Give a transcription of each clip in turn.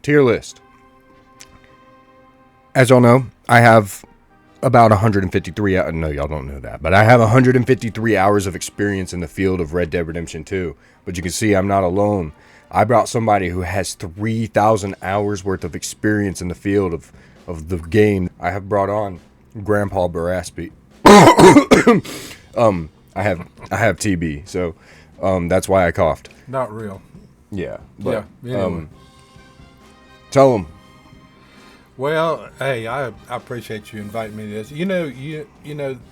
tier list. As y'all know, I have about 153 hours. No, y'all don't know that. But I have 153 hours of experience in the field of Red Dead Redemption 2. But you can see I'm not alone. I brought somebody who has 3,000 hours worth of experience in the field of the game. I have brought on Grandpa Baraspi. I have TB, so that's why I coughed. Not real. Yeah. But, yeah. Anyway. Tell them. Well, hey, I appreciate you inviting me to this. You know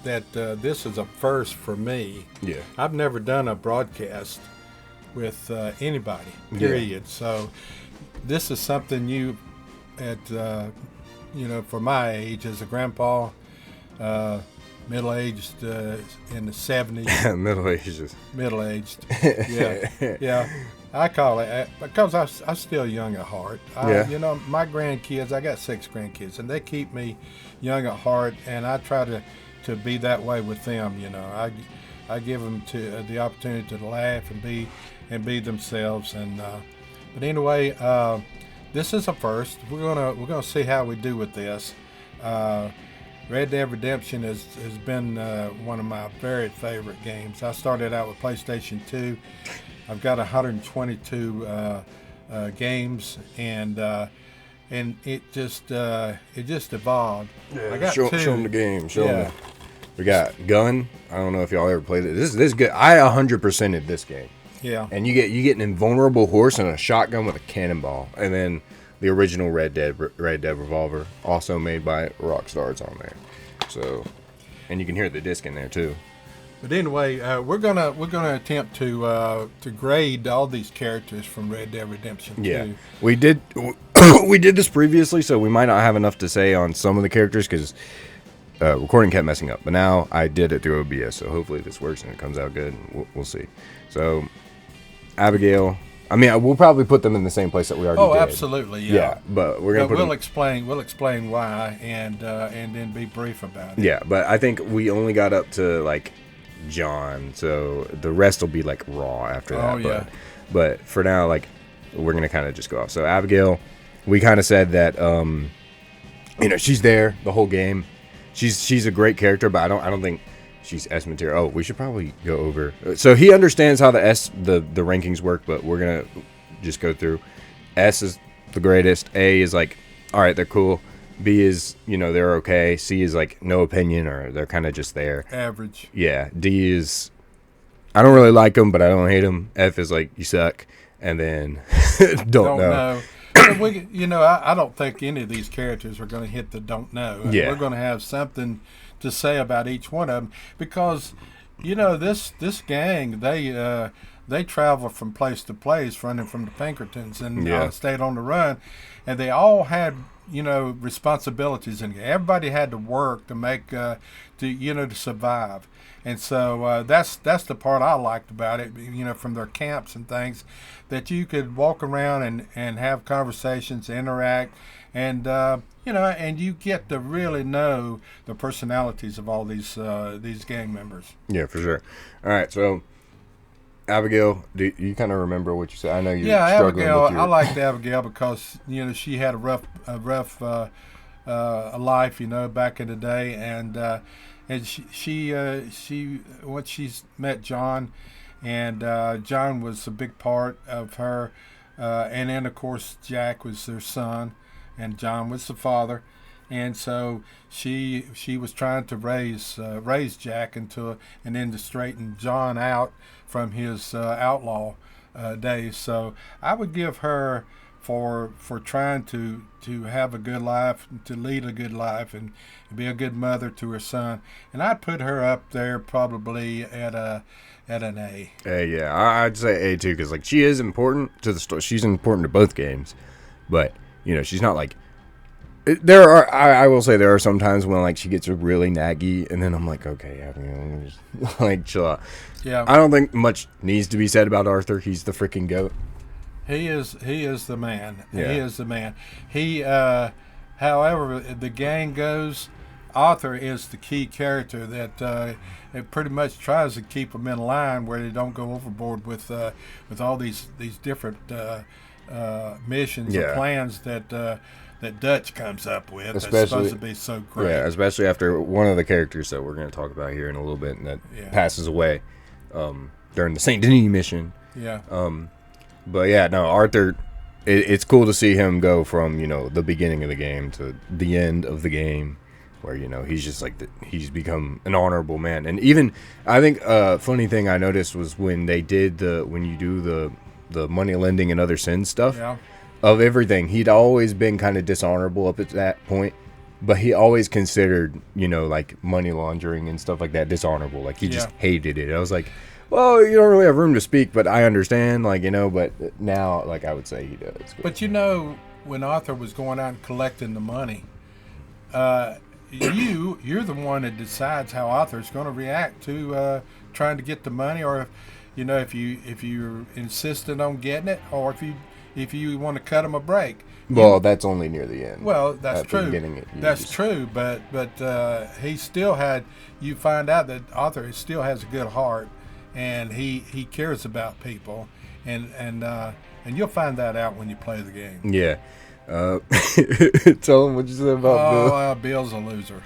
that this is a first for me. Yeah. I've never done a broadcast with anybody. Period. Yeah. So this is something you, for my age as a grandpa, middle-aged in the 70s. Middle-aged. Yeah. Yeah. I call it because I'm still young at heart. My grandkids, I got 6 grandkids, and they keep me young at heart, and I try to be that way with them. I give them the opportunity to laugh and be themselves. And but anyway, this is a first. We're gonna see how we do with this. Red Dead Redemption has been one of my very favorite games. I started out with PlayStation 2. I've got 122 games, and it just evolved. Yeah, I got show 2. them the game. Show them. We got Gun. I don't know if y'all ever played it. This is good. I 100%ed this game. Yeah. And you get an invulnerable horse and a shotgun with a cannonball, and then the original Red Dead revolver, also made by Rockstar, it's on there. So, and you can hear the disc in there too. But anyway, we're gonna attempt to grade all these characters from Red Dead Redemption 2. Yeah, we did this previously, so we might not have enough to say on some of the characters because recording kept messing up. But now I did it through OBS, so hopefully this works and it comes out good. We'll see. So, Abigail. I mean, we'll probably put them in the same place that we already did. Oh, absolutely, yeah. Yeah, but we're gonna. We'll explain why, and then be brief about it. Yeah, but I think we only got up to like John, so the rest will be like raw after that. Oh yeah. But for now, like we're gonna kind of just go off. So Abigail, we kind of said that she's there the whole game. She's a great character, but I don't think she's S material. Oh, we should probably go over. So he understands how the rankings work, but we're gonna just go through. S is the greatest. A is like, all right, they're cool. B is, they're okay. C is like no opinion, or they're kind of just there. Average. Yeah. D is, I don't really like them, but I don't hate them. F is like, you suck. And then don't know. I don't think any of these characters are going to hit the don't know. Yeah. We're going to have something to say about each one of them because, this gang, they travel from place to place, running from the Pinkertons and stayed on the run, and they all had responsibilities, and everybody had to work to make to survive. And so that's the part I liked about it, from their camps and things, that you could walk around and have conversations, interact, and and you get to really know the personalities of all these gang members. Yeah, for sure. All right, so Abigail, do you kind of remember what you said? I know you're struggling Abigail. with your... I liked Abigail because she had a rough life, back in the day, and she once she's met John, and John was a big part of her, and then of course Jack was their son, and John was the father. And so she was trying to raise Jack and then to straighten John out from his outlaw days. So I would give her for trying to have a good life, to lead a good life, and be a good mother to her son. And I'd put her up there probably at an A. Yeah, I'd say A too, because like she is important to the story. She's important to both games, but she's not like. I will say there are some times when like she gets really naggy, and then I'm like, okay, just like chill out. Yeah. I don't think much needs to be said about Arthur. He's the freaking GOAT. He is the man. Yeah. He is the man. He, however the gang goes, Arthur is the key character that it pretty much tries to keep them in line where they don't go overboard with all these different missions or plans that Dutch comes up with. Especially, that's supposed to be so great. Yeah, especially after one of the characters that we're going to talk about here in a little bit and that passes away during the Saint Denis mission. Yeah. But yeah, no, Arthur. It's cool to see him go from the beginning of the game to the end of the game, where he's just like he's become an honorable man. And even I think funny thing I noticed was when they did when you do the money lending and other sins stuff. Yeah. Of everything, he'd always been kind of dishonorable up at that point, but he always considered, like money laundering and stuff like that dishonorable. Like he just hated it. I was like, well, you don't really have room to speak, but I understand, but now, I would say he does. But when Arthur was going out and collecting the money, you're the one that decides how Arthur's going to react to trying to get the money, or if you're insistent on getting it, or if you want to cut him a break. Well, that's only near the end. Well, that's true. That's true, but he still had. You find out that Arthur still has a good heart, and he cares about people, and you'll find that out when you play the game. Yeah. Tell him what you said about Bill. Bill's a loser.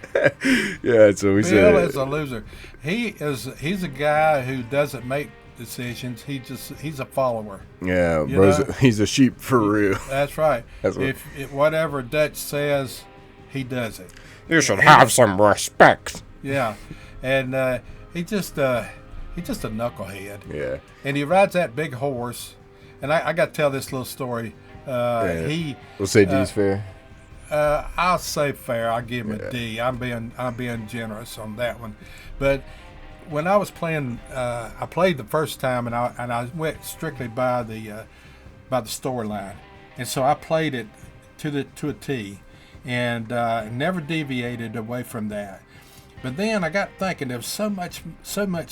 Yeah, so we said Bill is a loser. He's a guy who doesn't make decisions. He's a follower. Yeah, he's a sheep for real. That's right. If whatever Dutch says, he does it. You should have some respect. Yeah, and he's just a knucklehead. Yeah, and he rides that big horse. And I got to tell this little story. We'll say D's fair. I'll say fair. I'll give him a D. I'm being generous on that one, but. When I was playing, I played the first time, and I went strictly by the storyline, and so I played it to a T, and never deviated away from that. But then I got thinking there was so much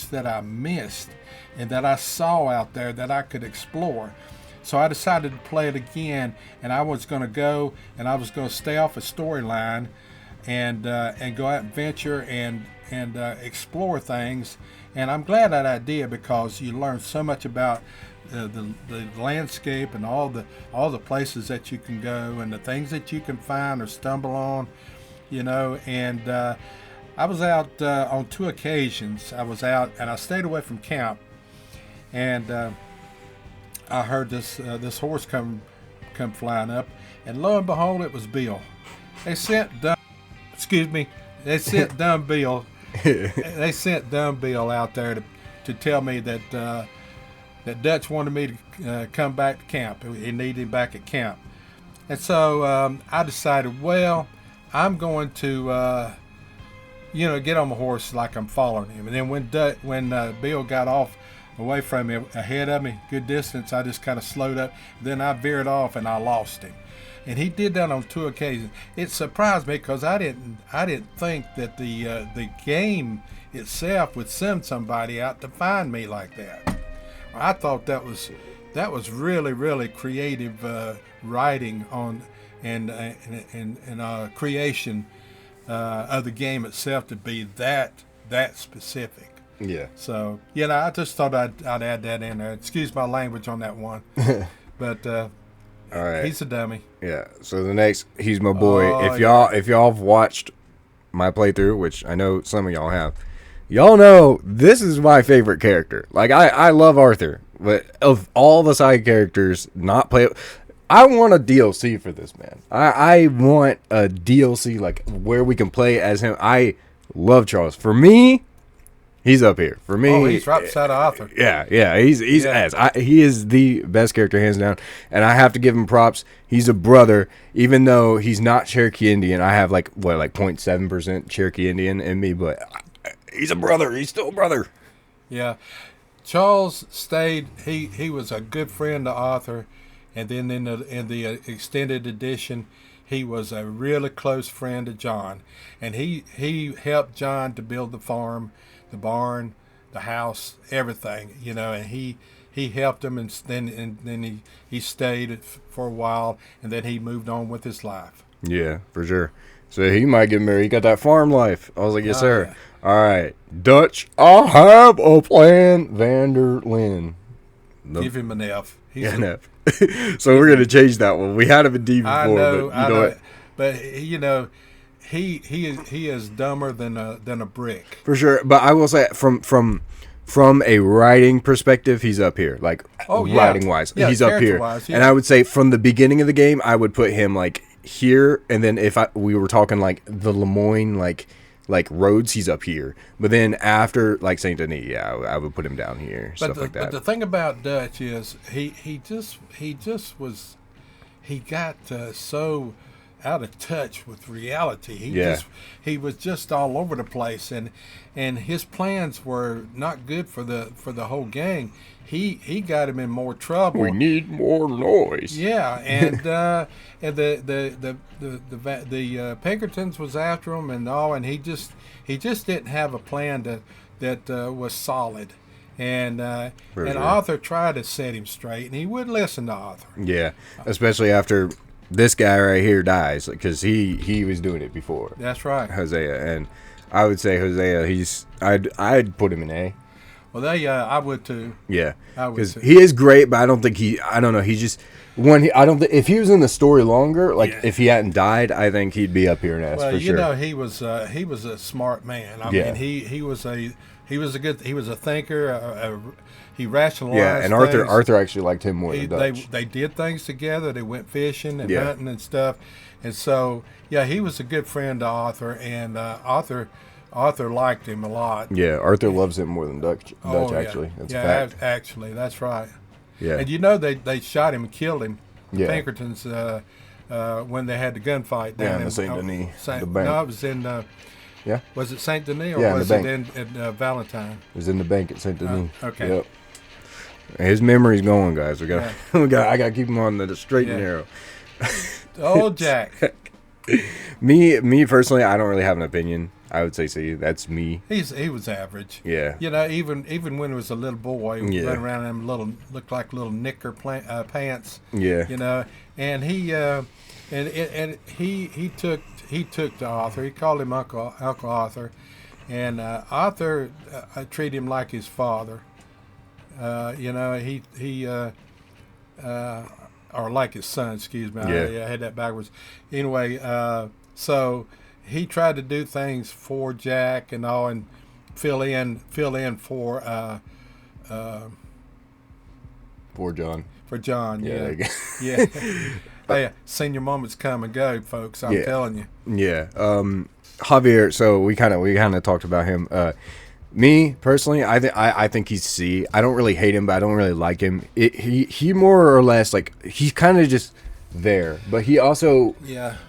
that I missed, and that I saw out there that I could explore. So I decided to play it again, and I was going to go and I was going to stay off a storyline, and go out and venture and explore things. And I'm glad that I did, because you learn so much about the landscape and all the places that you can go and the things that you can find or stumble on, and I was out on 2 occasions. I was out and I stayed away from camp, and I heard this horse come flying up, and lo and behold, it was Bill. They sent dumb Bill. They sent dumb Bill out there to tell me that Dutch wanted me to come back to camp. He needed him back at camp, and so I decided, well, I'm going to get on my horse like I'm following him. And then when Bill got off away from me, ahead of me, good distance, I just kind of slowed up. Then I veered off and I lost him. And he did that on 2 occasions. It surprised me, because I didn't think that the game itself would send somebody out to find me like that. I thought that was really, really creative writing on and creation of the game itself to be that specific. Yeah. So I just thought I'd add that in there. Excuse my language on that one, but. All right. He's a dummy. Yeah. So the next, he's my boy. If y'all have watched my playthrough, which I know some of y'all have, y'all know this is my favorite character. Like I love Arthur, but of all the side characters, I want a DLC for this man. I want a DLC like where we can play as him. I love Charles. For me, he's up here. For me, he's right beside Arthur. Yeah, he's he is the best character, hands down. And I have to give him props. He's a brother, even though he's not Cherokee Indian. I have like 0.7% Cherokee Indian in me, but he's a brother. He's still a brother. Yeah, Charles stayed. He was a good friend to Arthur, and then in the extended edition, he was a really close friend to John, and he helped John to build the farm, the barn, the house, everything, and he helped him, and then he stayed for a while, and then he moved on with his life. Yeah, for sure. So he might get married. He got that farm life. I was like, yes, sir. Yeah. All right, Dutch, I have a plan, Vanderlyn. Give him an F. An F. So we're gonna change that one. We had him in D before, I know, but you know what? But he is dumber than a brick. For sure. But I will say from a writing perspective, he's up here. Like writing wise, he's up here. Yeah. And I would say from the beginning of the game, I would put him like here, and then if we were talking like the Lemoyne like roads, he's up here. But then after like Saint Denis, I would put him down here. Stuff like that. But the thing about Dutch is he got so out of touch with reality. He was just all over the place, and his plans were not good for the whole gang. He got him in more trouble. We need more noise. Yeah, and the Pinkertons was after him and all, and he just didn't have a plan that was solid. And Arthur tried to set him straight, and he wouldn't listen to Arthur. Yeah, especially after this guy right here dies, because he was doing it before. That's right, Hosea, and I would say Hosea. I'd put him in A. Well, I would too. Yeah, because he is great, but I don't think I don't know. He just if he was in the story longer, if he hadn't died, I think he'd be up here in S for sure. Well, he was a smart man. I mean, he was a thinker. He rationalized. Yeah, and Arthur actually liked him more than Dutch. They did things together. They went fishing and hunting and stuff, and so he was a good friend to Arthur, and Arthur liked him a lot. Yeah, Arthur loves him more than Dutch. Actually, that's a fact. Actually, that's right. Yeah, and they shot him and killed him. The Pinkertons when they had the gunfight down in Saint Denis. The bank. No, it was in. Was it Saint Denis or was it in Valentine? It was in the bank at Saint Denis. Okay. Yep. His memory's going, guys. I gotta keep him on the straight and narrow. Oh, Jack. Me personally, I don't really have an opinion. I would say C. That's me. He was average. Yeah. Even when he was a little boy, he running around in them looked like little knicker pants. Yeah. And he took to Arthur. He called him Uncle Arthur, and Arthur treated him like his father. Or like his son. Excuse me. I had that backwards. Anyway, so he tried to do things for Jack and all, and fill in for John. For John. Yeah. Yeah. Hey, senior moments come and go, folks. I'm telling you. Yeah. Javier. So we kind of talked about him. Me personally, I think he's C. I don't really hate him, but I don't really like him. He more or less he's kind of just there, but he also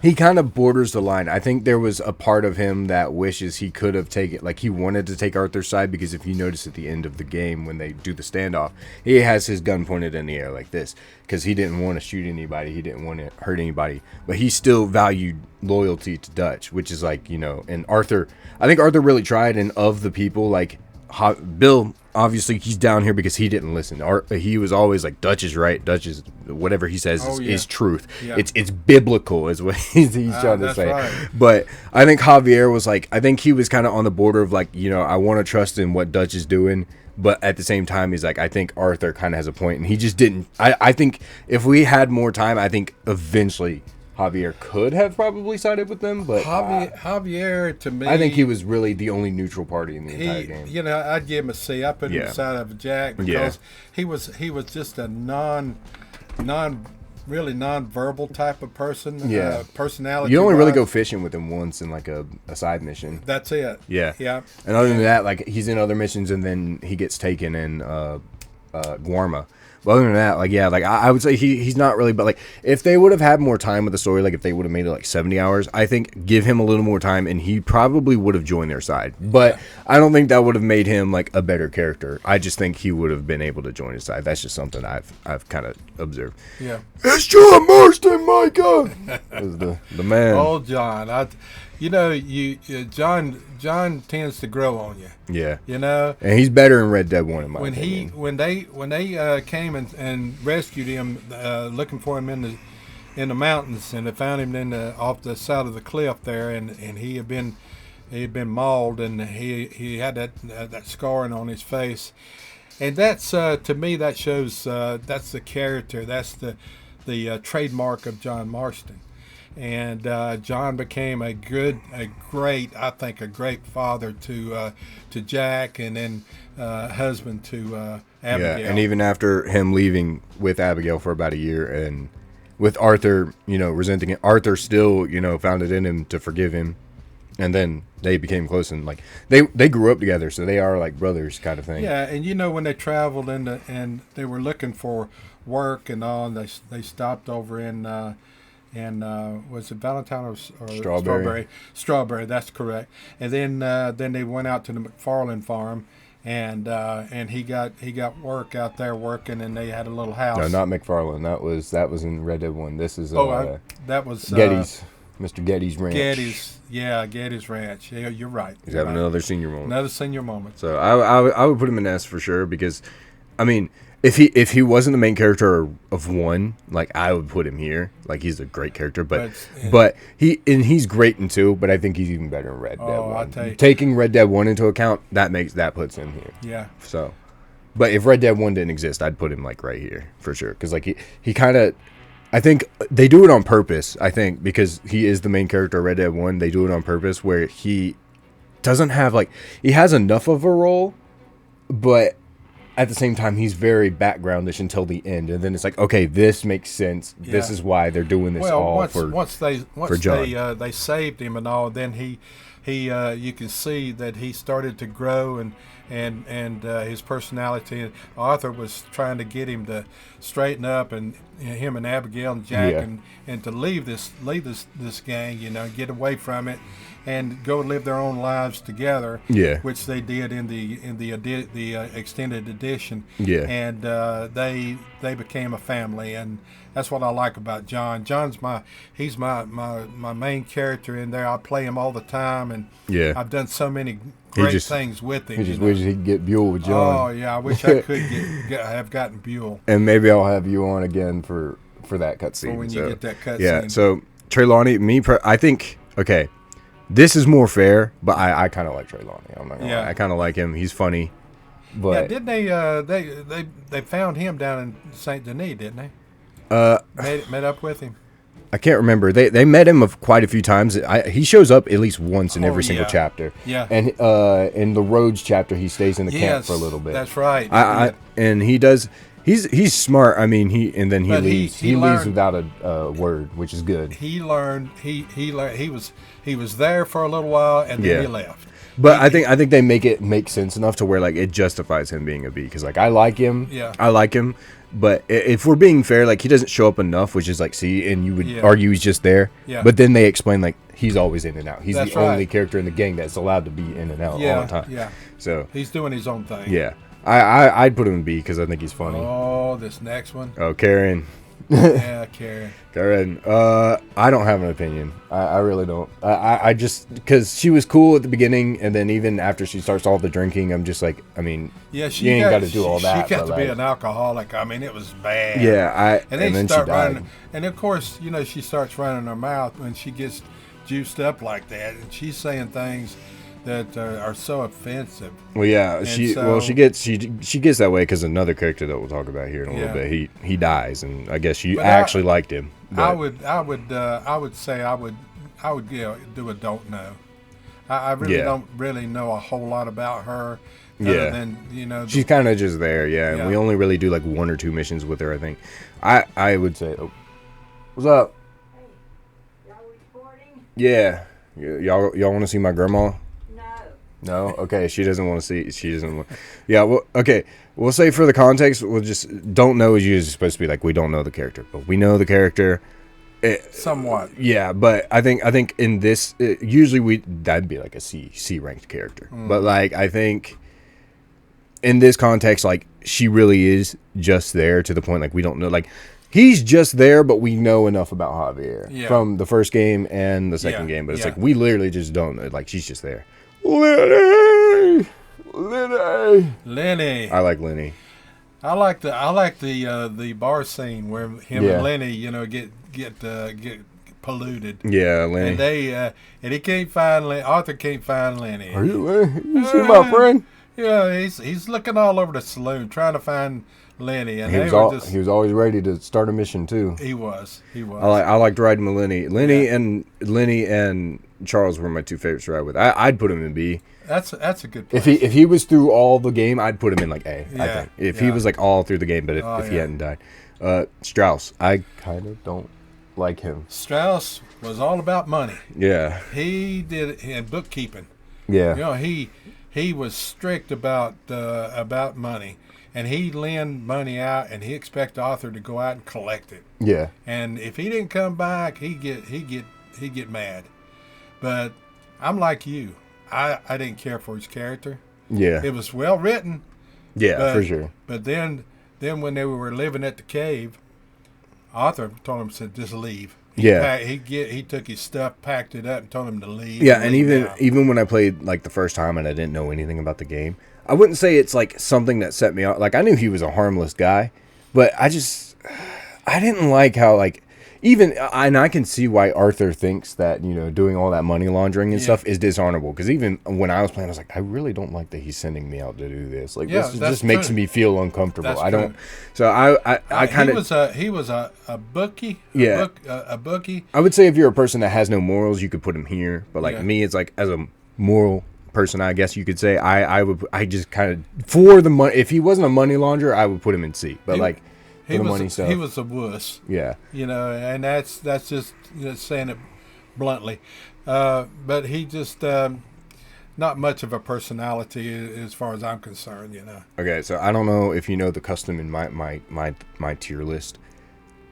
he kind of borders the line. I think there was a part of him that wishes he could have taken, he wanted to take Arthur's side, because if you notice at the end of the game when they do the standoff, he has his gun pointed in the air like this because he didn't want to shoot anybody, he didn't want to hurt anybody, but he still valued loyalty to Dutch, which is and Arthur. I think Arthur really tried, and of the people Bill, obviously he's down here because he didn't listen. He was always like, Dutch is right. Dutch is whatever he says is truth. Yeah. It's biblical is what he's trying to say. Right. But I think Javier was I think he was kind of on the border of I want to trust in what Dutch is doing. But at the same time, he's I think Arthur kind of has a point, and he just didn't. I think if we had more time, I think eventually Javier could have probably sided with them, but Javier, to me, I think he was really the only neutral party in the entire game. I'd give him a C. I put him beside of Jack because he was just a really non-verbal type of person. Personality. You only really go fishing with him once in a side mission. That's it. Yeah. Yeah. And other than that, he's in other missions, and then he gets taken in Guarma. But other than that, I would say he's not really, but if they would have had more time with the story, if they would have made it 70 hours, I think give him a little more time and he probably would have joined their side. But I don't think that would have made him a better character. I just think he would have been able to join his side. That's just something I've kind of observed. Yeah. It's John Marston, my God. Was the man. Oh, John. John tends to grow on you. Yeah. And he's better in Red Dead 1 in my opinion. When they came and rescued him, looking for him in the mountains, and they found him off the side of the cliff there, and he had been mauled, and he had that scarring on his face. And that's to me that shows that's the character. That's the trademark of John Marston. And John became a great father to Jack, and then husband to Abigail. Yeah, and even after him leaving with Abigail for about a year, and with Arthur, resenting it, Arthur still, found it in him to forgive him, and then they became close, and like they grew up together, so they are like brothers kind of thing. Yeah, and when they traveled and they were looking for work and all, and they stopped over in was it Valentine or Strawberry? Strawberry, that's correct. And then they went out to the McFarland farm, and he got work out there working, and they had a little house. No, not McFarland. That was in Red Dead 1. This is that was Getty's, Mr. Getty's Ranch. Getty's Ranch. Yeah, you're right. He's having another senior moment. Another senior moment. So I would put him in S for sure, because, I mean, if he wasn't the main character of 1, like, I would put him here. Like, he's a great character, but he's great in 2, but I think he's even better in Red Dead 1. I'll tell you. Taking Red Dead 1 into account, that puts him here. Yeah. So, but if Red Dead 1 didn't exist, I'd put him like right here for sure, because like he kind of, I think they do it on purpose. I think because he is the main character of Red Dead 1, they do it on purpose where he doesn't have like, he has enough of a role, but at the same time, he's very backgroundish until the end, and then it's like, okay, this makes sense. Yeah. This is why they're doing this once they saved him and all, then he you can see that he started to grow and his personality. Arthur was trying to get him to straighten up, and him and Abigail and Jack, and to leave this gang, get away from it and go live their own lives together. Yeah, which they did in the extended edition. Yeah, and they became a family, and that's what I like about John. He's my main character in there. I play him all the time, and I've done so many great things with him. He just wishes he could get Buell with John. Oh yeah, I wish I could have gotten Buell. And maybe I'll have you on again for that cutscene. When you get that cutscene. Yeah. So Trelawney, I think okay. This is more fair, but I kind of like Trelawney. I'm not gonna lie. I kind of like him. He's funny. But didn't they found him down in Saint Denis, didn't they? Met up with him. I can't remember. They met him quite a few times. He shows up at least once in every single chapter. Yeah. And in the Rhodes chapter, he stays in the camp for a little bit. That's right. And he does. He's smart. I mean, he leaves. He leaves without a word, which is good. He learned. He was there for a little while, and then he left. But I think they make it make sense enough to where like it justifies him being a B, because like I like him. Yeah. I like him. But if we're being fair, like he doesn't show up enough, which is like C, and you would argue he's just there. Yeah. But then they explain like he's always in and out. He's the only character in the gang that's allowed to be in and out all the time. Yeah. So he's doing his own thing. Yeah. I'd put him in B because I think he's funny. Oh, this next one. Oh, Karen. Yeah, Karen. Karen. I don't have an opinion. I really don't. I just, because she was cool at the beginning, and then even after she starts all the drinking, I'm just like, I mean, you ain't got to do all that. She got to be an alcoholic. I mean, it was bad. Yeah, and then she died. Running, and of course, she starts running her mouth when she gets juiced up like that, and she's saying things that are so offensive. Well, yeah, she gets that way because another character that we'll talk about here in a little bit, he dies, and I guess she actually liked him. But I would say I would do a don't know. I really don't really know a whole lot about her. Other than, she's kind of just there, and we only really do like 1 or 2 missions with her. I think I would say, what's up? Hey, y'all recording? Yeah, y'all want to see my grandma? No. Okay, she doesn't want to see. She doesn't want. Yeah, well, okay. We'll say for the context, we'll just don't know is usually supposed to be like we don't know the character, but we know the character. Somewhat. Yeah, but I think in this usually that'd be like a C ranked character, but like I think in this context, like she really is just there to the point like we don't know like. He's just there, but we know enough about Javier from the first game and the second game. But it's like we literally just don't know. Like she's just there. Lenny. I like Lenny. I like the bar scene where him and Lenny, get polluted. Yeah, Lenny. And and he can't find Lenny. Arthur can't find Lenny. Are you Lenny? You see my friend? Yeah, he's looking all over the saloon trying to find Lenny, and he was always ready to start a mission too. He was. I liked riding with Lenny. Lenny and Charles were my two favorites to ride with. I'd put him in B. That's a good place. If he was through all the game, I'd put him in like A. Yeah, I think if he was like all through the game, but if he hadn't died, Strauss, I kind of don't like him. Strauss was all about money. Yeah, he did and bookkeeping. Yeah, you know he was strict about money, and he lend money out, and he expect the author to go out and collect it. Yeah, and if he didn't come back, he get mad. But I'm like you. I didn't care for his character. Yeah, it was well written. Yeah, for sure. But then when they were living at the cave, author told him, said, just leave. He took his stuff, packed it up, and told him to leave. Yeah, and even when I played like the first time and I didn't know anything about the game, I wouldn't say it's like something that set me off. Like I knew he was a harmless guy, but I didn't like how like and I can see why Arthur thinks that, you know, doing all that money laundering and stuff is dishonorable. Because even when I was playing, I was like, I really don't like that he's sending me out to do this. Like, this just makes me feel uncomfortable. That's I don't. true. So I kind of. He was a bookie. A bookie. I would say if you're a person that has no morals, you could put him here. But like me, it's like as a moral person, I guess you could say I just kind of for the money. If he wasn't a money launderer, I would put him in C. But he was a wuss. Yeah. You know, and that's just saying it bluntly. But he just not much of a personality as far as I'm concerned, you know. Okay, so I don't know if you know the custom in my tier list.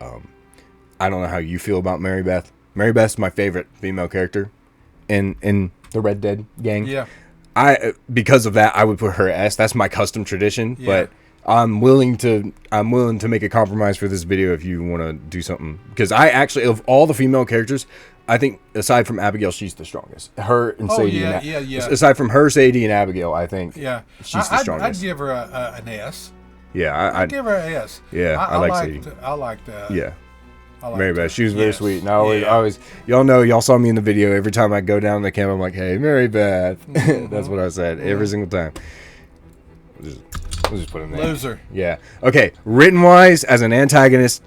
I don't know how you feel about Mary Beth. Mary Beth's my favorite female character in the Red Dead gang. Yeah. Because of that, I would put her S. That's my custom tradition, but I'm willing to make a compromise for this video if you want to do something. Because I actually, of all the female characters, I think aside from Abigail, she's the strongest. Her and Sadie. Aside from her, Sadie, and Abigail, I think she's the strongest. I'd give her an S. Yeah, I'd give her an S. Yeah, I like Sadie. I liked Mary Beth. She was very sweet. And I always, y'all saw me in the video. Every time I go down the camp, I'm like, hey, Mary Beth. That's what I said every single time. We'll just put him there. Loser. Yeah. Okay. Written wise, as an antagonist,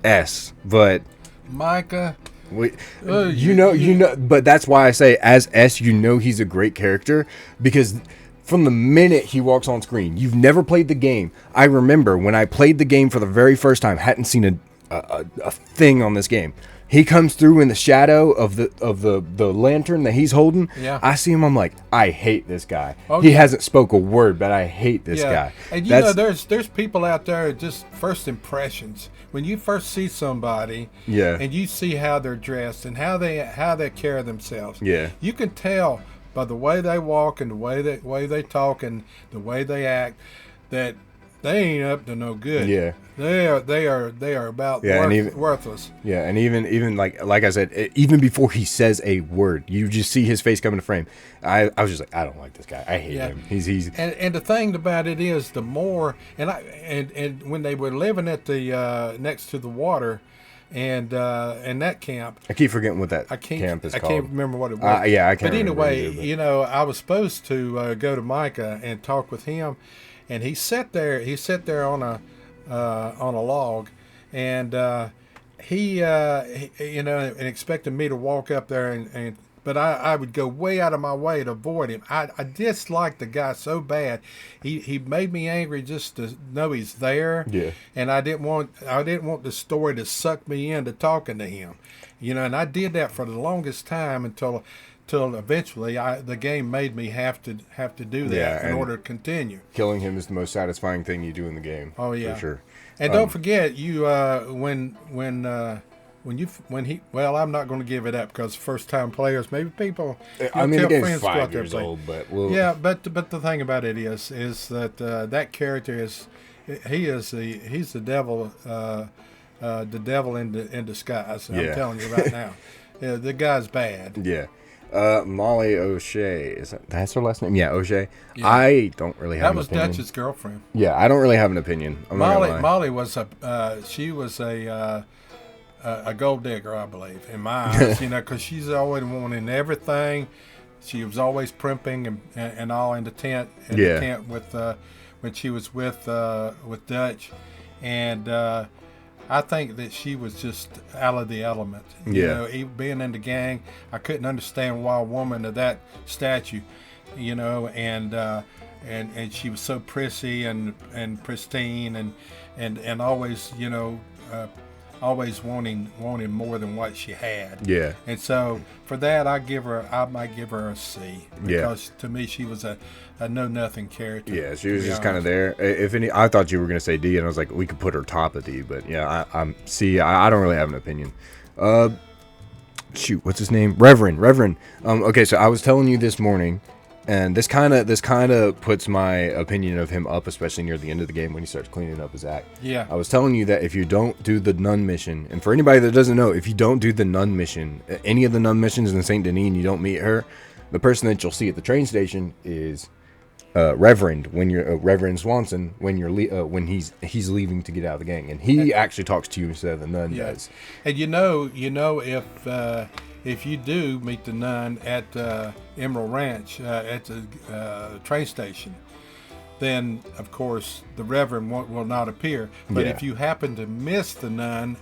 S. But Micah. You know. But that's why I say as S. You know he's a great character because from the minute he walks on screen, you've never played the game. I remember when I played the game for the very first time, hadn't seen a thing on this game. He comes through in the shadow of the lantern that he's holding. Yeah. I see him. I'm like, I hate this guy. He hasn't spoke a word, but I hate this guy. And you know, there's people out there just first impressions. When you first see somebody, and you see how they're dressed and how they carry themselves, you can tell by the way they walk and the way they talk and the way they act that they ain't up to no good. Yeah. They are about worthless. Yeah, and even like I said, even before he says a word, you just see his face come into frame. I was just like, I don't like this guy. I hate him. He's and the thing about it is the more and when they were living at the next to the water and that camp. I keep forgetting what that camp is called. I can't remember what it was. I can't But anyway, remember you know, I was supposed to go to Micah and talk with him. And he sat there on a log, and he you know, and expected me to walk up there but I would go way out of my way to avoid him. I disliked the guy so bad. He made me angry just to know he's there. Yeah. And I didn't want the story to suck me into talking to him. You know, and I did that for the longest time until eventually the game made me have to do that in order to continue. Killing him is the most satisfying thing you do in the game. Oh yeah, for sure. And don't forget, you when he I'm not going to give it up because first time players, maybe people. I mean, the game's 5 years old, but but the thing about it is that that character he's the devil in disguise. I'm telling you right now, the guy's bad. Yeah. Molly O'Shea, that's her last name? Yeah, O'Shea. Yeah. I don't really have an opinion. That was Dutch's girlfriend. Yeah, I don't really have an opinion. Molly was she was a gold digger, I believe, in my eyes. You know, because she's always wanting everything she was always primping and all in the tent the tent with when she was with Dutch, and I think that she was just out of the element. You know, even being in the gang, I couldn't understand why a woman of that stature, you know, and she was so prissy and pristine and always, you know, always wanting more than what she had. Yeah. And so for that, I might give her a C, because to me she was a know nothing character. Yeah, she was just kind of there. If any, I thought you were gonna say D, and I was like, we could put her top of D, but yeah, I'm C. I don't really have an opinion. Shoot, what's his name? Reverend. Okay, so I was telling you this morning, and this kind of puts my opinion of him up, especially near the end of the game when he starts cleaning up his act. Yeah. I was telling you that if you don't do the nun mission, and for anybody that doesn't know, if you don't do the nun mission, any of the nun missions in Saint Denis, and you don't meet her, the person that you'll see at the train station is Reverend Reverend Swanson when he's leaving to get out of the gang, and he actually talks to you instead of the nun does. And you know if you do meet the nun at Emerald Ranch at the train station, then of course the Reverend will not appear. But if you happen to miss the nun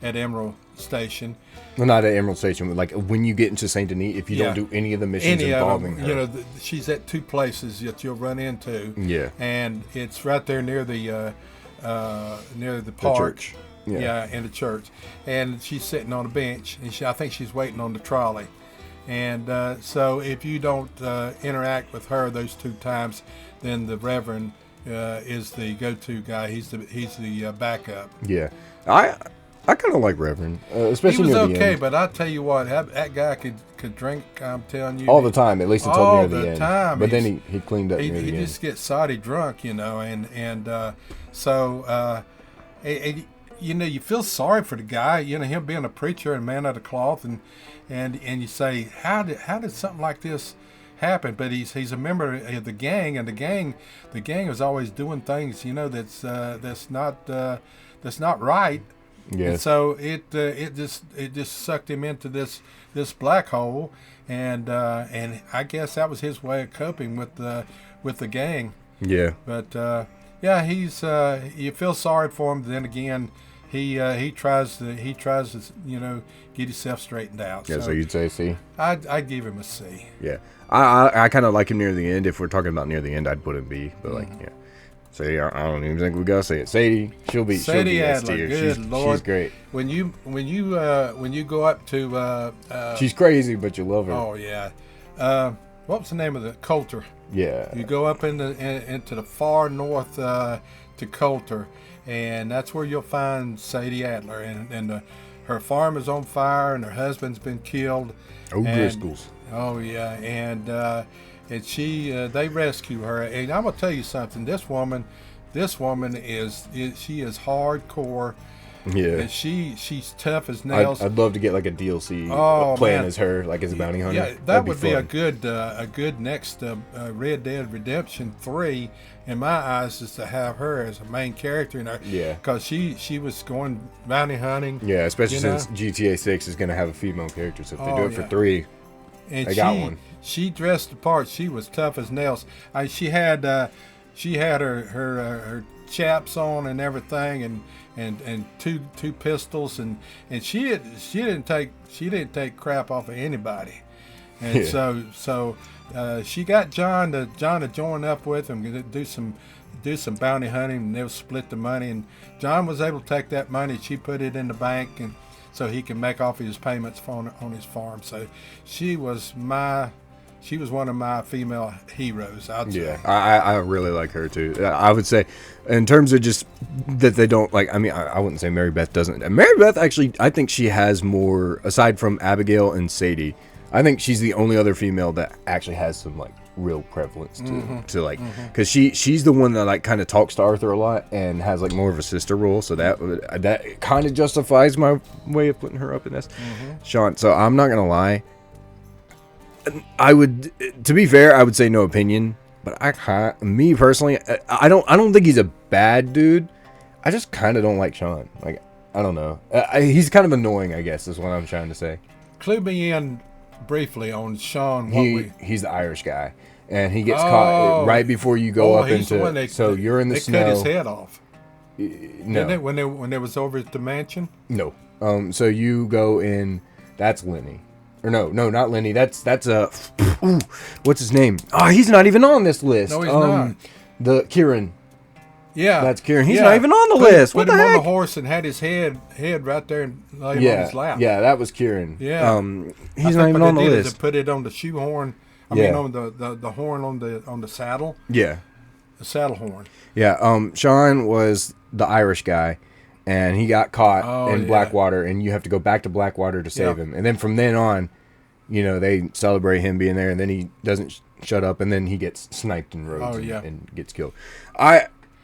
at Emerald Station, well, not at Emerald Station, but like when you get into Saint Denis, if you don't do any of the missions involving her, you know, she's at two places that you'll run into. Yeah, and it's right there near the park. The church. Yeah, in the church, and she's sitting on a bench, and I think she's waiting on the trolley. And so if you don't interact with her those two times, then the Reverend is the go-to guy. He's the backup. Yeah, I kind of like Reverend, especially he was near the okay, end. But I tell you what, that guy could drink. I'm telling you, all the time, at least until near the end. Time. But then he cleaned up. Near the end. He just gets soddy drunk, you know, and so. You know, you feel sorry for the guy, you know, him being a preacher and man of the cloth, and you say, how did something like this happen? But he's a member of the gang, and the gang is always doing things, you know, that's not right. Yeah. And so it just sucked him into this black hole, and I guess that was his way of coping with the gang. Yeah. But yeah, he's you feel sorry for him. Then again, he tries to you know get himself straightened out. Yeah, so you'd say C. I'd give him a C. Yeah, I kind of like him near the end. If we're talking about near the end, I'd put him B. But like, yeah. So yeah, I don't even think we gotta say it. Sadie, she'll be S tier. She's great. When you go up to she's crazy, but you love her. Oh yeah. What was the name of the Coulter? Yeah. You go up into the far north to Coulter, and that's where you'll find Sadie Adler, and her farm is on fire, and her husband's been killed. Driscolls. Oh yeah, and she they rescue her, and I'm gonna tell you something. This woman is hardcore. Yeah, and she's tough as nails. I'd love to get like a DLC playing as her, like as a bounty hunter. Yeah, that would be a good next Red Dead Redemption 3 in my eyes, is to have her as a main character in her. Yeah, because she was going bounty hunting. Yeah, especially since GTA 6 is going to have a female character, so if they do it for 3, and they got one. She dressed the part. She was tough as nails. She had her chaps on and everything, and two pistols, and she didn't take crap off of anybody, and so she got John to join up with him to do some bounty hunting, and they'll split the money, and John was able to take that money. She put it in the bank, and so he can make off his payments on his farm. So she was one of my female heroes, I'd say. Yeah, I really like her too. I would say, in terms of just that they don't like. I mean, I wouldn't say Mary Beth doesn't. Mary Beth actually, I think she has more, aside from Abigail and Sadie. I think she's the only other female that actually has some like real prevalence to like, because she's the one that like kind of talks to Arthur a lot and has like more of a sister role. So that kind of justifies my way of putting her up in this. Sean, so I'm not gonna lie. I would, to be fair, I would say no opinion, but me personally, I don't think he's a bad dude. I just kind of don't like Sean. Like, I don't know. He's kind of annoying, I guess, is what I'm trying to say. Clue me in briefly on Sean. He's the Irish guy, and he gets caught right before you go up into. You're in the snow. They cut his head off. No, didn't it, when they was over at the mansion. No. So you go in. That's Lenny. Or no, not Lenny. That's what's his name? Oh, he's not even on this list. No, he's not. The Kieran. Yeah, that's Kieran. He's not even on the list. What the heck? Put him on the horse and had his head right there and laid him on his lap. Yeah, that was Kieran. Yeah, he's not even on the list. To put it on the shoehorn. I mean, on the horn on the saddle. Yeah, the saddle horn. Yeah. Sean was the Irish guy, and he got caught in Blackwater, and you have to go back to Blackwater to save him. And then from then on, they celebrate him being there, and then he doesn't shut up, and then he gets sniped in Rhodes and gets killed.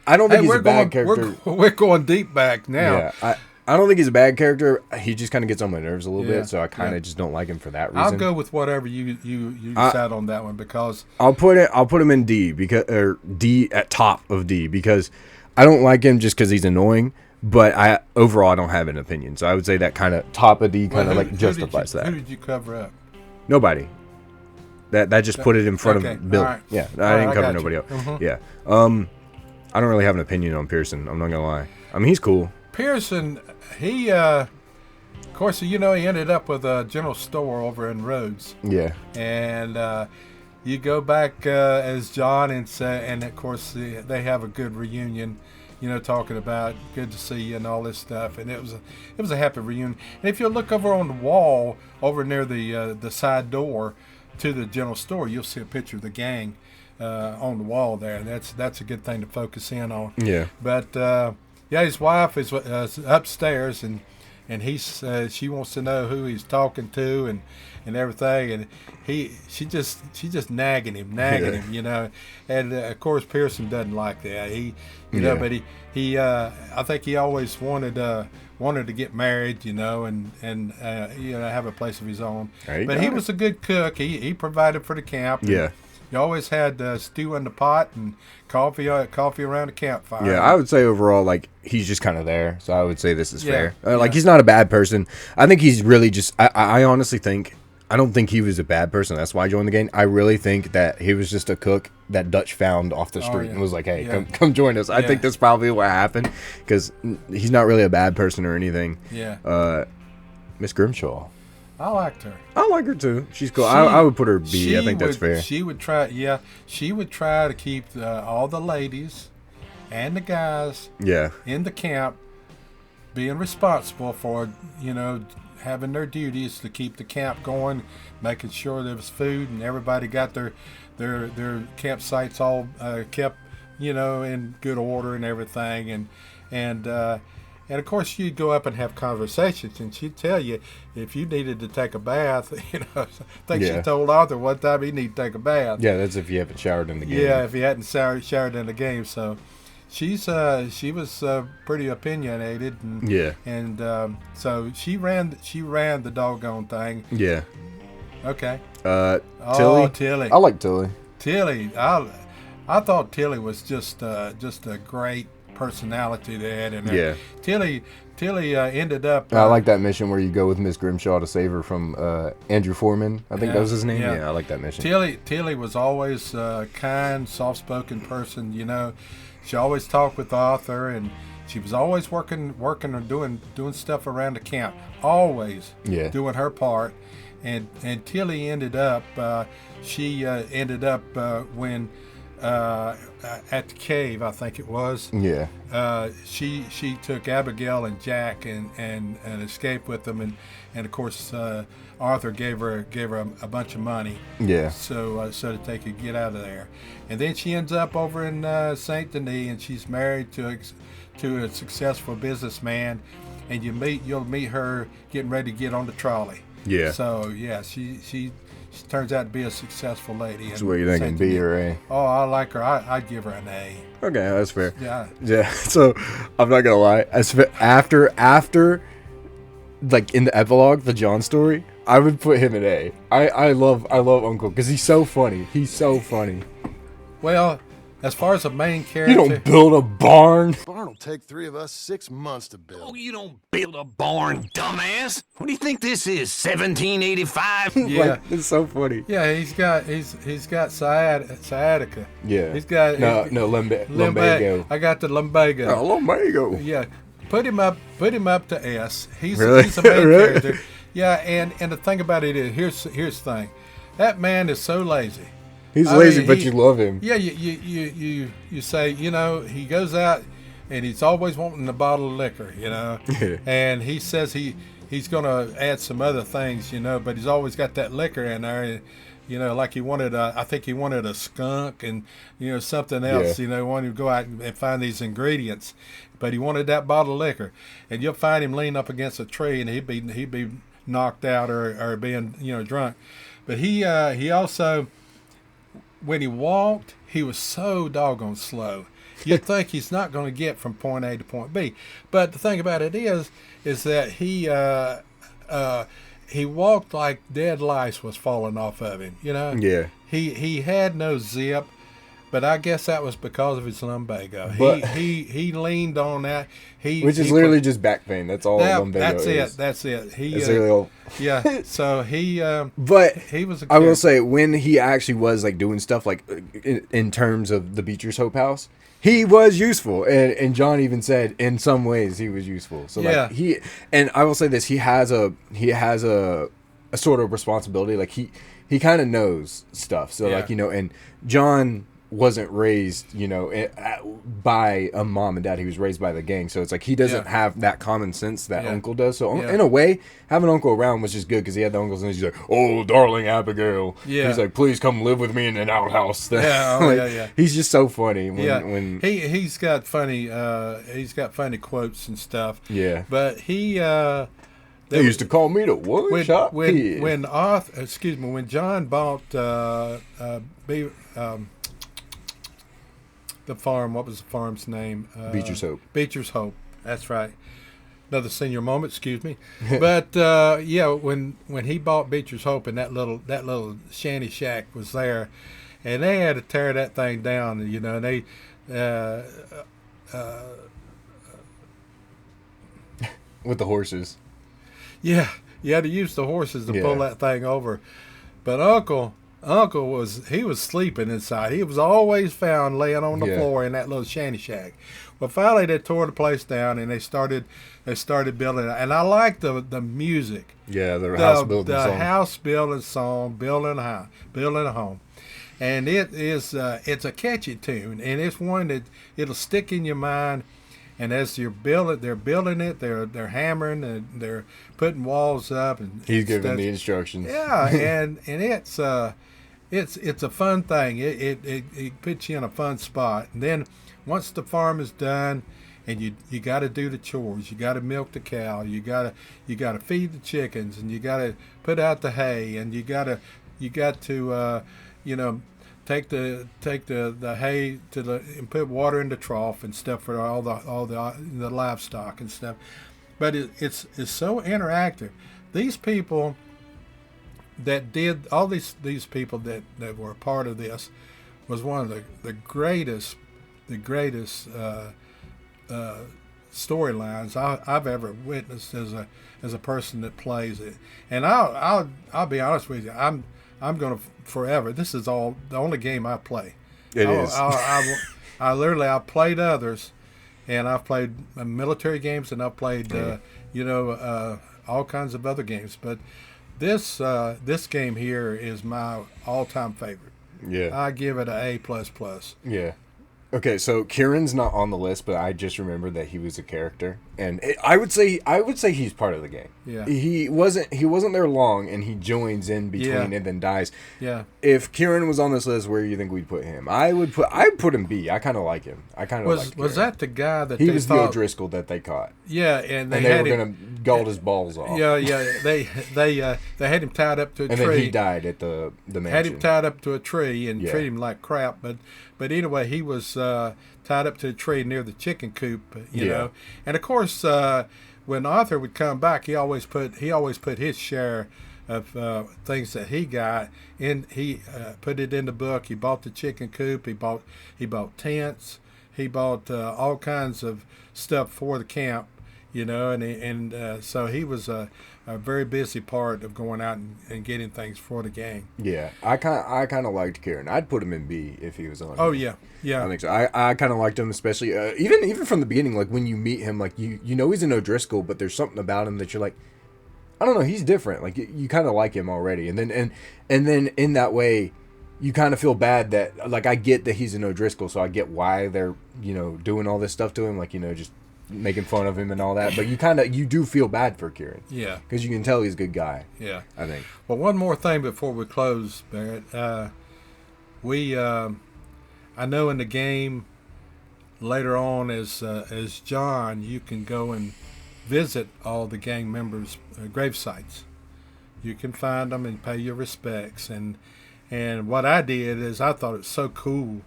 I don't think he's a bad character. We're going deep back now. Yeah, I don't think he's a bad character. He just kind of gets on my nerves a little bit, so I kind of just don't like him for that reason. I'll go with whatever you decide on that one because I'll put him in D or D at top of D because I don't like him just because he's annoying. But overall I don't have an opinion, so I would say that kind of top of D kind of justifies that. Who did you cover up? Nobody. That just put it in front of Bill. Right. Yeah, I didn't cover nobody else. Mm-hmm. Yeah. I don't really have an opinion on Pearson. I'm not gonna lie. I mean, he's cool. Pearson, he, of course, he ended up with a general store over in Rhodes. Yeah. And you go back as John and of course they have a good reunion. Talking about good to see you and all this stuff, and it was a happy reunion. And if you look over on the wall over near the side door to the general store, you'll see a picture of the gang on the wall there. That's a good thing to focus in on. Yeah. But his wife is upstairs, and he's she wants to know who he's talking to and everything, and she's just nagging him, and of course Pearson doesn't like that. But he I think he always wanted to get married, and have a place of his own. But he was a good cook. He provided for the camp. Yeah. You always had stew in the pot and coffee around the campfire. Yeah, I would say overall, he's just kind of there. So I would say this is fair. He's not a bad person. I think he's really just. I honestly think. I don't think he was a bad person. That's why I joined the gang. I really think that he was just a cook that Dutch found off the street and was like, "Hey, come join us." I think that's probably what happened because he's not really a bad person or anything. Yeah. Miss Grimshaw. I liked her. I like her too. She's cool. I would put her B. I think that's fair. She would try. Yeah, she would try to keep all the ladies and the guys. Yeah. In the camp, being responsible for having their duties to keep the camp going, making sure there was food and everybody got their campsites all kept in good order and everything, and of course you'd go up and have conversations, and she'd tell you if you needed to take a bath. I think she told Arthur one time he needed to take a bath. Yeah, that's if you haven't showered in the game. Yeah, if you hadn't showered in the game. So she was pretty opinionated, and so she ran the doggone thing. Yeah. Okay. Tilly. Oh, Tilly. I like Tilly. Tilly. I thought Tilly was just a great personality there, and Tilly ended up. I like that mission where you go with Miss Grimshaw to save her from Andrew Foreman. I think that was his name. Yeah, I like that mission. Tilly was always a kind, soft-spoken person. She always talked with Arthur, and she was always working or doing stuff around the camp. Always doing her part. And Tilly ended up. She ended up when. At the cave, I think it was. Yeah. She took Abigail and Jack and escaped with them, and of course Arthur gave her a bunch of money. Yeah. So that they could get out of there, and then she ends up over in Saint Denis, and she's married to a successful businessman, and you'll meet her getting ready to get on the trolley. Yeah. So she turns out to be a successful lady. So what are you thinking, B or A? Oh, I like her. I'd give her an A. Okay, that's fair. Yeah. Yeah. So I'm not gonna lie. After in the epilogue, the John story, I would put him an A. I love Uncle because he's so funny. He's so funny. Well, as far as the main character, you don't build a barn. barn will take 3 of us 6 months to build. Oh, you don't build a barn, dumbass. What do you think this is, 1785? Yeah, Like, it's so funny. yeah. He's got sciatica. Yeah. He's got lumbago. I got the lumbago. Oh, lumbago. Yeah, put him up to S. He's Really? he's a main Really? character. Yeah, and the thing about it is, here's the thing, that man is so lazy. He's I lazy, mean, but you love him. Yeah, you say, he goes out and he's always wanting a bottle of liquor, and he says he's gonna add some other things, but he's always got that liquor in there. Like he wanted I think he wanted a skunk and something else. Yeah. Wanted to go out and find these ingredients, but he wanted that bottle of liquor, and you'll find him leaning up against a tree and he'd be knocked out or being drunk, but he also, when he walked, he was so doggone slow. You'd think he's not going to get from point A to point B, but the thing about it is that he walked like dead lice was falling off of him. Yeah. He had no zip, but I guess that was because of his lumbago. But- He leaned on that. Which is literally just back pain. That's all lumbago is. That's it. That's literally all. Yeah. So he. But he was. I will say, when he actually was like doing stuff like in terms of the Beecher's Hope House, he was useful, and John even said in some ways he was useful. So Yeah. like and I will say this, he has a sort of responsibility. Like he kind of knows stuff. So Yeah. like and John wasn't raised by a mom and dad. He was raised by the gang, so it's like he doesn't Yeah. have that common sense that Yeah. uncle does. So Yeah. in a way, having uncle around was just good, because he had the uncles and he's like, oh darling Abigail, Yeah. he's like, please come live with me in an outhouse. Yeah, oh, Like, yeah. He's just so funny when he's got funny quotes and stuff. Yeah. But he they used to call me the one shot kid. when John bought the farm, what was the farm's name? Beecher's Hope. Beecher's Hope. That's right. Another senior moment, excuse me. But when he bought Beecher's Hope, and that little shanty shack was there, and they had to tear that thing down, and they with the horses. yeah, you had to use the horses to Yeah. pull that thing over. But Uncle was sleeping inside. He was always found laying on the Yeah. floor in that little shanty shack. Well, finally they tore the place down and they started building it. And I like the music. Yeah, the house building the song. house building song, building a home, and it is it's a catchy tune, and it's one that it'll stick in your mind. And as they're building it, they're hammering and they're putting walls up, and He's giving stuff. the instructions. Yeah, and it's a fun thing. It puts you in a fun spot. And then once the farm is done, and you got to do the chores, you got to milk the cow, you got to feed the chickens, and you got to put out the hay, and you got to take the hay and put water in the trough and stuff for all the livestock and stuff. But it's so interactive. These people that did all these people that were a part of this was one of the greatest storylines I've ever witnessed as a person that plays it. And I'll be honest with you, I'm gonna forever. This is the only game I play. It is. I played others, and I've played military games, and I've played all kinds of other games. But this game here is my all-time favorite. Yeah. I give it an A++. Yeah. Okay, so Kieran's not on the list, but I just remembered that he was a character, and I would say he's part of the game. Yeah. He wasn't there long, and he joins in between and then dies. Yeah. If Kieran was on this list, where do you think we'd put him? I'd put him B. I kind of like him. I kind of like. Was that the guy that he they was thought, the O'Driscoll that they caught? Yeah, and they were gonna gald his balls off. Yeah. They had him tied up to a and tree. then he died at the mansion. Had him tied up to a tree and Yeah. treated him like crap. But anyway, he was tied up to a tree near the chicken coop, you know. And of course, when Arthur would come back, he always put his share of things that he got in. He put it in the book. He bought the chicken coop. He bought tents. He bought all kinds of stuff for the camp, and so he was a very busy part of going out and getting things for the game. Yeah, I kind of liked Kieran. I'd put him in B if he was on. Oh B. yeah. I think so. I kind of liked him, especially even from the beginning. Like when you meet him, like you know he's an O'Driscoll, but there's something about him that you're like, I don't know, he's different. Like you kind of like him already, and then in that way, you kind of feel bad that like I get that he's an O'Driscoll, so I get why they're doing all this stuff to him, like just making fun of him and all that. But you do feel bad for Kieran. Yeah. Because you can tell he's a good guy. Yeah. I think. Well, one more thing before we close, Barrett. I know in the game later on as John, you can go and visit all the gang members' grave sites. You can find them and pay your respects. And what I did is I thought it was so cool,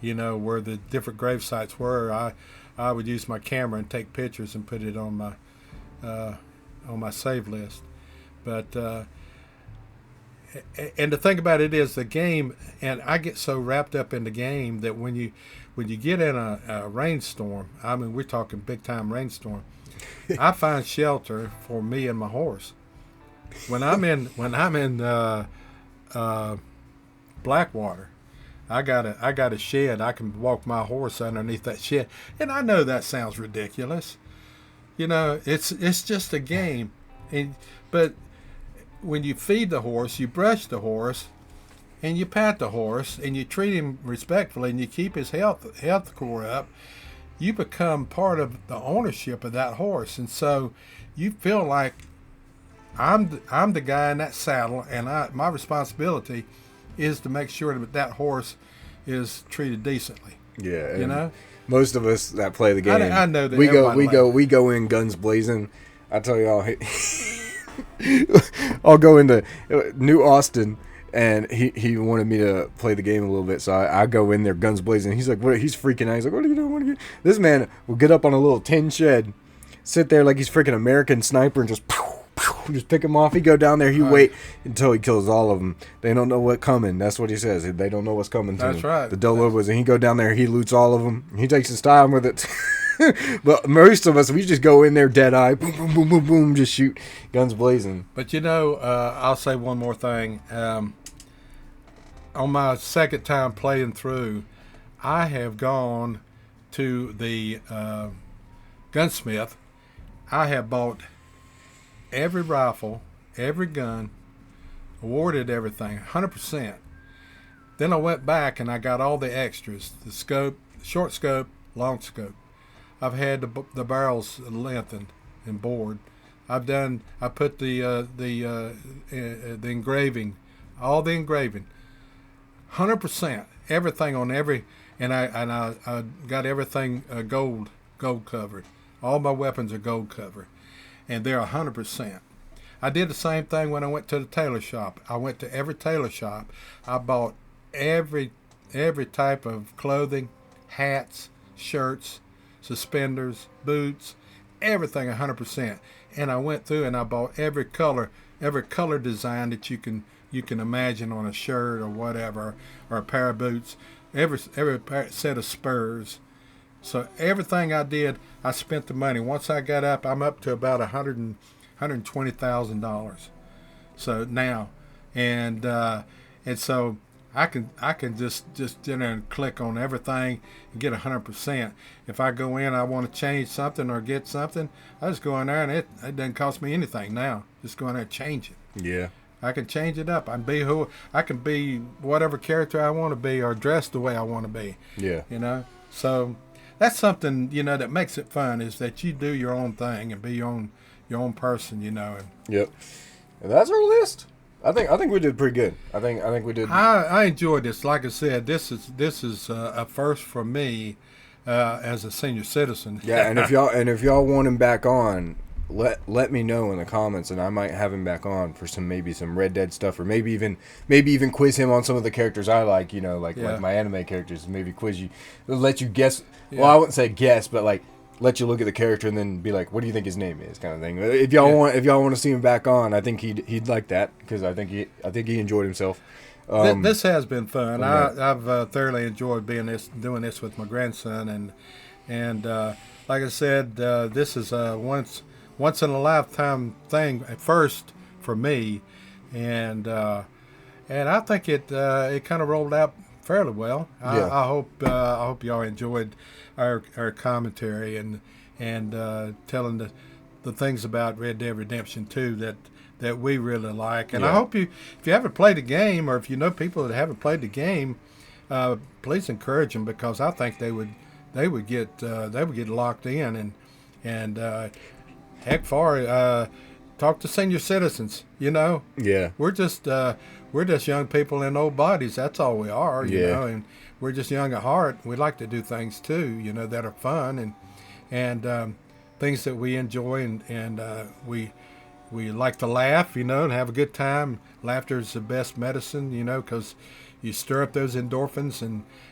where the different grave sites were. I would use my camera and take pictures and put it on my save list. But and the thing about it is the game, and I get so wrapped up in the game that when you get in a rainstorm, I mean we're talking big time rainstorm, I find shelter for me and my horse. When I'm in Blackwater, I got a shed. I can walk my horse underneath that shed, and I know that sounds ridiculous. It's just a game, but when you feed the horse, you brush the horse, and you pat the horse, and you treat him respectfully, and you keep his health score up, you become part of the ownership of that horse, and so you feel like I'm the guy in that saddle, and my responsibility is to make sure that horse is treated decently. Yeah, most of us that play the game, I know that we go in guns blazing. I tell y'all, I'll go into New Austin, and he wanted me to play the game a little bit, so I go in there guns blazing. He's like, what? He's freaking out. He's like, what are you doing? This man will get up on a little tin shed, sit there like he's freaking American Sniper, and just pick him off. He go down there. He wait until he kills all of them. They don't know what's coming. That's what he says. They don't know what's coming to them. That's right. The Dolo was, and he go down there. He loots all of them. He takes his time with it. But most of us, we just go in there dead eye, boom, boom, boom, boom, boom, just shoot, guns blazing. But I'll say one more thing. On my second time playing through, I have gone to the gunsmith. I have bought every rifle, every gun, awarded everything, 100%. Then I went back and I got all the extras, the scope, short scope, long scope. I've had the barrels lengthened and bored. I put the engraving, all the engraving, 100%, everything on every, and I got everything gold covered. All my weapons are gold covered, and they're 100%. I did the same thing when I went to the tailor shop. I went to every tailor shop. I bought every type of clothing, hats, shirts, suspenders, boots, everything 100%. And I went through and I bought every color design that you can imagine on a shirt or whatever, or a pair of boots, every set of spurs. So everything I did, I spent the money. Once I got up, I'm up to about $120,000. So now, and so I can just get in and click on everything and get 100%. If I go in, I want to change something or get something, I just go in there and it doesn't cost me anything now. Just go in there and change it. Yeah. I can change it up. I can be whatever character I want to be or dress the way I want to be. Yeah. So that's something, that makes it fun, is that you do your own thing and be your own person, And Yep. And that's our list. I think we did pretty good. I think we did. I enjoyed this. Like I said, this is a first for me as a senior citizen. Yeah, and if y'all want him back on, let me know in the comments, and I might have him back on for some Red Dead stuff, or maybe even quiz him on some of the characters I like. Like my anime characters. Maybe quiz you, let you guess. Yeah. Well, I wouldn't say guess, but like let you look at the character and then be like, what do you think his name is, kind of thing. If y'all want to see him back on, I think he'd like that, because I think he enjoyed himself. This has been fun. I've thoroughly enjoyed doing this with my grandson, and like I said, this is a once in a lifetime thing at first for me, and I think it kind of rolled out fairly well. I hope y'all enjoyed our commentary and telling the things about Red Dead Redemption 2 that we really like. And I hope if you haven't played the game, or if you know people that haven't played the game, please encourage them, because I think they would get locked in and heck talk to senior citizens. Yeah. We're just young people in old bodies. That's all we are. You know, and we're just young at heart. We like to do things too, that are fun and things that we enjoy, and we like to laugh, and have a good time. Laughter is the best medicine, because you stir up those endorphins,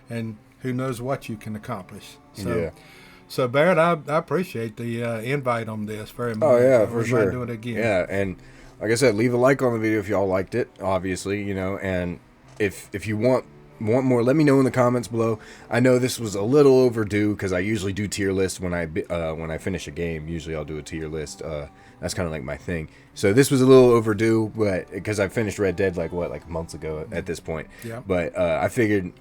and who knows what you can accomplish. So Barrett, I appreciate the invite on this very much. Oh yeah, for sure. Do it again. Yeah, and like I said, leave a like on the video if y'all liked it, obviously, and if you want more, let me know in the comments below. I know this was a little overdue, because I usually do tier lists when I finish a game. Usually I'll do a tier list. That's kind of like my thing. So this was a little overdue, but because I finished Red Dead like months ago at this point. Yeah. But I figured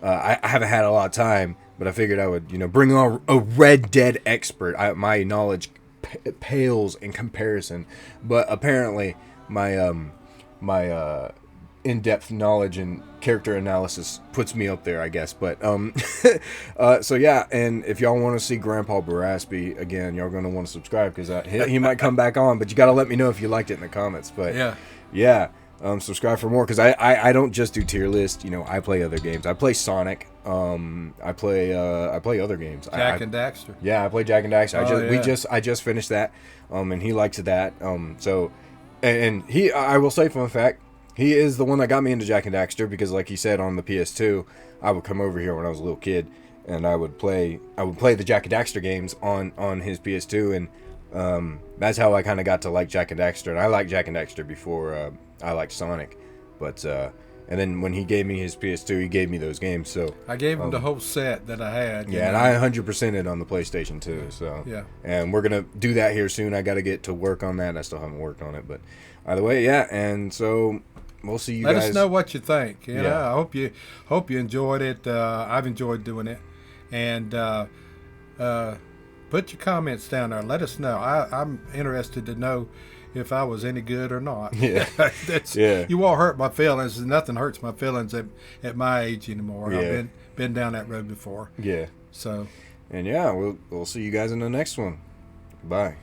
I haven't had a lot of time, but I figured I would bring on a Red Dead expert. My knowledge pales in comparison, but apparently my in-depth knowledge and character analysis puts me up there, I guess. But so yeah, and if y'all want to see Grandpa Barasby again, y'all gonna want to subscribe, because he might come back on. But you gotta let me know if you liked it in the comments. But yeah. Subscribe for more, because I don't just do tier list. I play other games. I play Sonic. I play other games. Jak and Daxter. Yeah, I play Jak and Daxter. I just finished that. And he likes that. So, and I will say, fun fact, he is the one that got me into Jak and Daxter, because like he said, on the PS2, I would come over here when I was a little kid, and I would play the Jak and Daxter games on his PS2, and that's how I kind of got to like Jak and Daxter. And I liked Jak and Daxter before I liked Sonic, but and then when he gave me his PS2, he gave me those games. So I gave him the whole set that I had. Yeah, and I 100%ed on the PlayStation 2. So yeah, and we're gonna do that here soon. I got to get to work on that. I still haven't worked on it, but either way, yeah. And so we'll see you guys. Let us know what you think. I hope you enjoyed it. I've enjoyed doing it, and put your comments down there. Let us know. I'm interested to know if I was any good or not. Yeah. You won't hurt my feelings. Nothing hurts my feelings at my age anymore. Yeah. I've been down that road before. Yeah. So. And yeah, we'll see you guys in the next one. Bye.